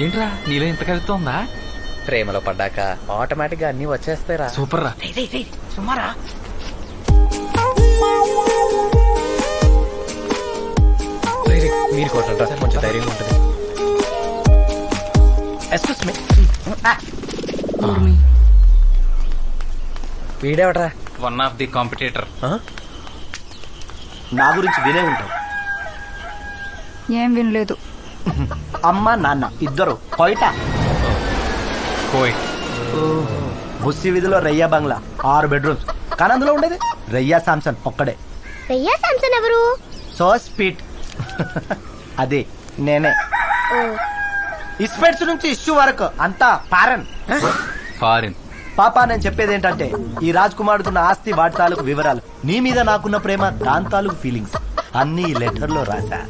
ఏంట్రా నీలో ఇంత కవిత్వం ఉందా? ప్రేమలో పడ్డాక ఆటోమేటిక్ గా అన్ని వచ్చేస్తాయిరా. సూపర్ రా. సుమారా మీరు కొట్టండి, కొంచెం ధైర్యం ఉంటుంది. ఎక్స్క్యూస్ మీ, వీడేవట్రా? One of the competitor. నా గురించి వినే ఉంటావు. ఏం వినలేదు. అమ్మ నాన్న ఇద్దరు కోయిట. కోయ్. బుస్సి వీధిలో రయ్యా బంగ్లా 6 బెడ్రూమ్స్, కానీ అందులో ఉండేది రయ్యా శాంసన్ ఒక్కడే. రయ్యా శాంసన్ ఎవరు? సో స్పీట్. అదే నేనే. ఇస్పెట్స్ నుంచి ఇష్యూ వరకు అంతా పారన్. ఫారిన్. పాపా నేను చెప్పేది ఏంటంటే, ఈ రాజ్ కుమార్కున్న ఆస్తి వాటి తాలూకు వివరాలు, నీ మీద నాకున్న ప్రేమ దాని తాలూకు ఫీలింగ్స్ అన్ని ఈ లెటర్ లో రాశా.